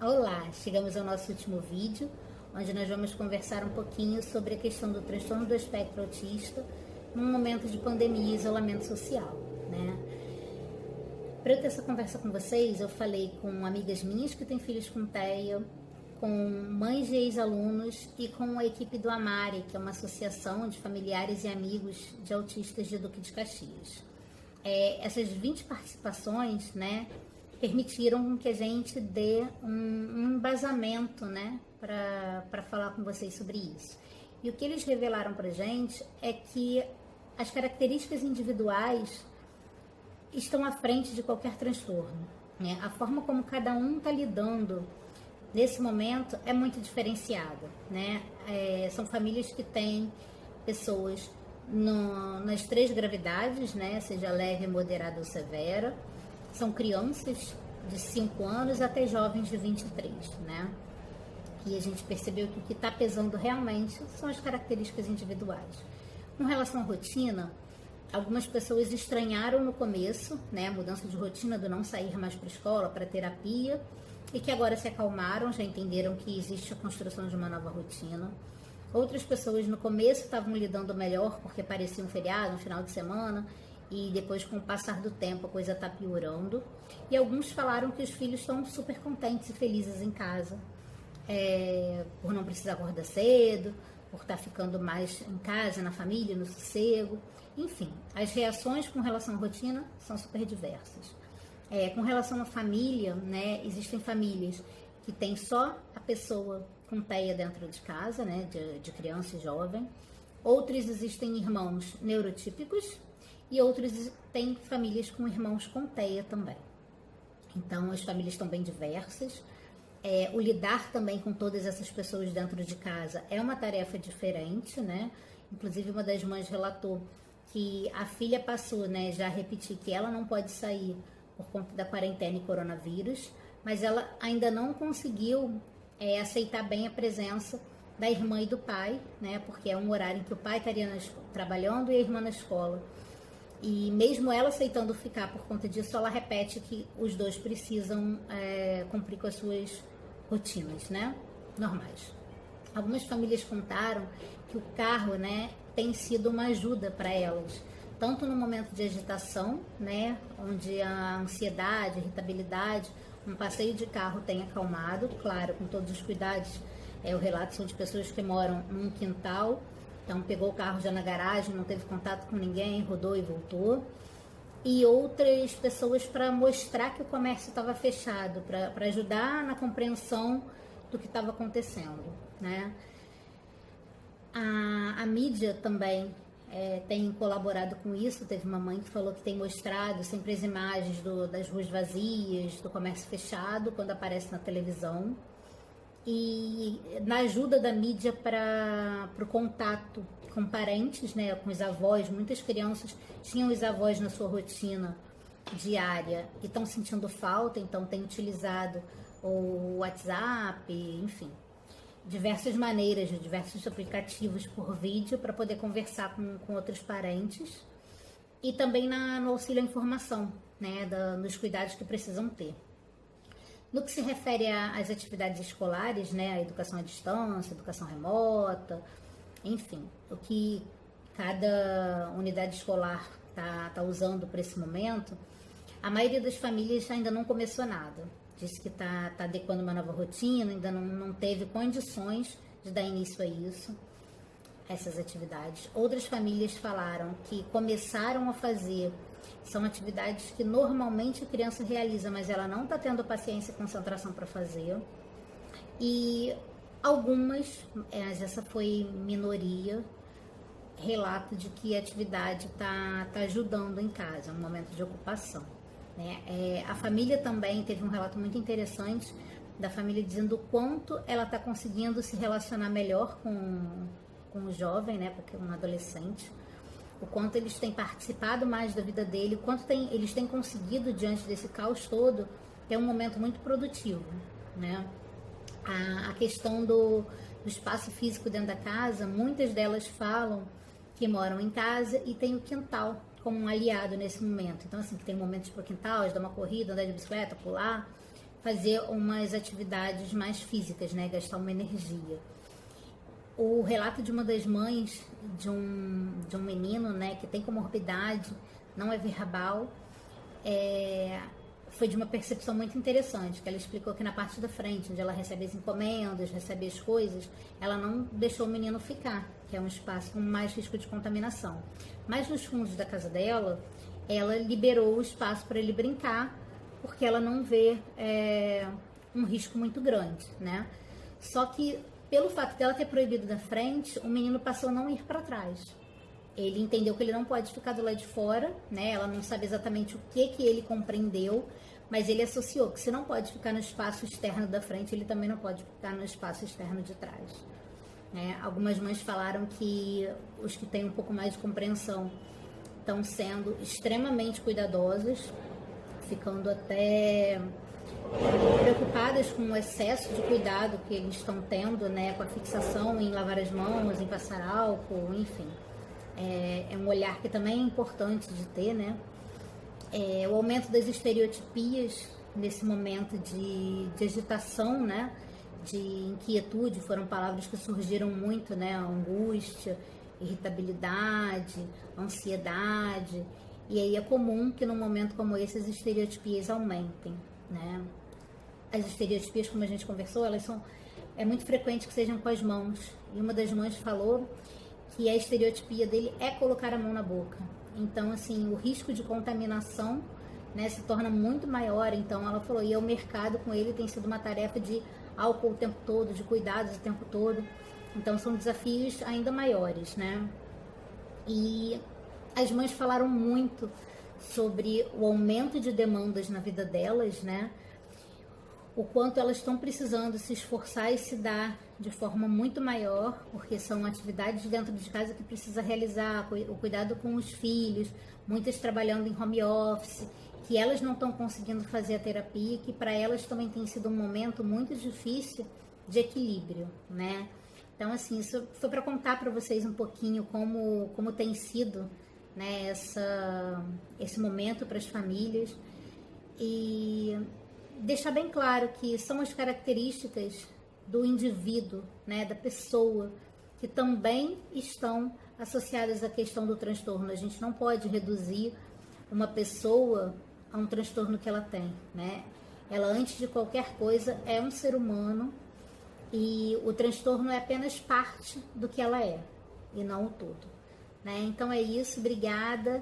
Olá, chegamos ao nosso último vídeo, onde nós vamos conversar um pouquinho sobre a questão do transtorno do espectro autista num momento de pandemia e isolamento social, né? Para eu ter essa conversa com vocês, eu falei com amigas minhas que têm filhos com TEA, com mães de ex-alunos e com a equipe do Amare, que é uma associação de familiares e amigos de autistas de Duque de Caxias. Essas 20 participações, né, permitiram que a gente dê um embasamento, né, para falar com vocês sobre isso. E o que eles revelaram para a gente é que as características individuais estão à frente de qualquer transtorno, né? A forma como cada um está lidando nesse momento é muito diferenciada, né? São famílias que têm pessoas nas 3 gravidades, né? Seja leve, moderada ou severa. São crianças de 5 anos até jovens de 23, né? E a gente percebeu que o que está pesando realmente são as características individuais. Com relação à rotina, algumas pessoas estranharam no começo, né, a mudança de rotina do não sair mais para a escola, para terapia, e que agora se acalmaram, já entenderam que existe a construção de uma nova rotina. Outras pessoas no começo estavam lidando melhor porque parecia um feriado, um final de semana, e depois, com o passar do tempo, a coisa está piorando. E alguns falaram que os filhos estão super contentes e felizes em casa, por não precisar acordar cedo, por estar ficando mais em casa, na família, no sossego. Enfim, as reações com relação à rotina são super diversas. Com relação à família, né, existem famílias que têm só a pessoa com TEA dentro de casa, né, de criança e jovem. Outros existem irmãos neurotípicos e outros têm famílias com irmãos com TEA também. Então, as famílias estão bem diversas. O lidar também com todas essas pessoas dentro de casa é uma tarefa diferente, né? Inclusive, uma das mães relatou que a filha passou, né, já a repetir que ela não pode sair por conta da quarentena e coronavírus, mas ela ainda não conseguiu aceitar bem a presença da irmã e do pai, né? Porque é um horário em que o pai estaria trabalhando e a irmã na escola. E mesmo ela aceitando ficar por conta disso, ela repete que os dois precisam cumprir com as suas rotinas, né, normais. Algumas famílias contaram que o carro, né, tem sido uma ajuda para elas, tanto no momento de agitação, né, onde a ansiedade, a irritabilidade, um passeio de carro tem acalmado, claro, com todos os cuidados. O relato são de pessoas que moram num quintal, então pegou o carro já na garagem, não teve contato com ninguém, rodou e voltou. E outras pessoas para mostrar que o comércio estava fechado, para ajudar na compreensão do que estava acontecendo, né? A mídia também tem colaborado com isso. Teve uma mãe que falou que tem mostrado sempre as imagens das ruas vazias, do comércio fechado, quando aparece na televisão. E na ajuda da mídia para o contato com parentes, né, com os avós. Muitas crianças tinham os avós na sua rotina diária e estão sentindo falta, então têm utilizado o WhatsApp, enfim, diversas maneiras, diversos aplicativos por vídeo para poder conversar com outros parentes, e também no auxílio à informação, né, nos cuidados que precisam ter. No que se refere às atividades escolares, né, a educação à distância, educação remota, enfim, o que cada unidade escolar tá usando para esse momento, a maioria das famílias ainda não começou nada. Disse que tá adequando uma nova rotina, ainda não teve condições de dar início a isso, essas atividades. Outras famílias falaram que começaram a fazer. São atividades que normalmente a criança realiza, mas ela não está tendo paciência e concentração para fazer. E algumas, mas essa foi minoria, relato de que a atividade está ajudando em casa, é um momento de ocupação, né? A família também teve um relato muito interessante da família dizendo o quanto ela está conseguindo se relacionar melhor com o jovem, né? Porque é um adolescente. O quanto eles têm participado mais da vida dele, o quanto eles têm conseguido, diante desse caos todo, ter um momento muito produtivo, né? A questão do espaço físico dentro da casa, muitas delas falam que moram em casa e tem o quintal como um aliado nesse momento. Então, assim, que tem momentos para o quintal, de dar uma corrida, andar de bicicleta, pular, fazer umas atividades mais físicas, né, gastar uma energia. O relato de uma das mães de um menino, né, que tem comorbidade, não é verbal, foi de uma percepção muito interessante, que ela explicou que na parte da frente, onde ela recebe as encomendas, recebe as coisas, ela não deixou o menino ficar, que é um espaço com mais risco de contaminação. Mas nos fundos da casa dela, ela liberou o espaço para ele brincar, porque ela não vê um risco muito grande, né? Só que, pelo fato dela ter proibido da frente, o menino passou a não ir para trás. Ele entendeu que ele não pode ficar do lado de fora, né? Ela não sabe exatamente o que ele compreendeu, mas ele associou que se não pode ficar no espaço externo da frente, ele também não pode ficar no espaço externo de trás. Algumas mães falaram que os que têm um pouco mais de compreensão estão sendo extremamente cuidadosas, ficando até preocupadas com o excesso de cuidado que eles estão tendo, né, com a fixação em lavar as mãos, em passar álcool, enfim. É um olhar que também é importante de ter, né? O aumento das estereotipias nesse momento de agitação, né? De inquietude, foram palavras que surgiram muito, né? Angústia, irritabilidade, ansiedade. E aí é comum que num momento como esse as estereotipias aumentem, né? As estereotipias, como a gente conversou, é muito frequente que sejam com as mãos. E uma das mães falou que a estereotipia dele é colocar a mão na boca. Então, assim, o risco de contaminação, né, se torna muito maior. Então, ela falou, e o mercado com ele tem sido uma tarefa de álcool o tempo todo, de cuidados o tempo todo. Então, são desafios ainda maiores, né? E as mães falaram muito sobre o aumento de demandas na vida delas, né? O quanto elas estão precisando se esforçar e se dar de forma muito maior, porque são atividades dentro de casa que precisa realizar, o cuidado com os filhos, muitas trabalhando em home office, que elas não estão conseguindo fazer a terapia, que para elas também tem sido um momento muito difícil de equilíbrio, né? Então, assim, isso foi para contar para vocês um pouquinho como tem sido, né, esse momento para as famílias e deixar bem claro que são as características do indivíduo, né, da pessoa, que também estão associadas à questão do transtorno. A gente não pode reduzir uma pessoa a um transtorno que ela tem, né? Ela, antes de qualquer coisa, é um ser humano e o transtorno é apenas parte do que ela é e não o todo, né? Então é isso, obrigada.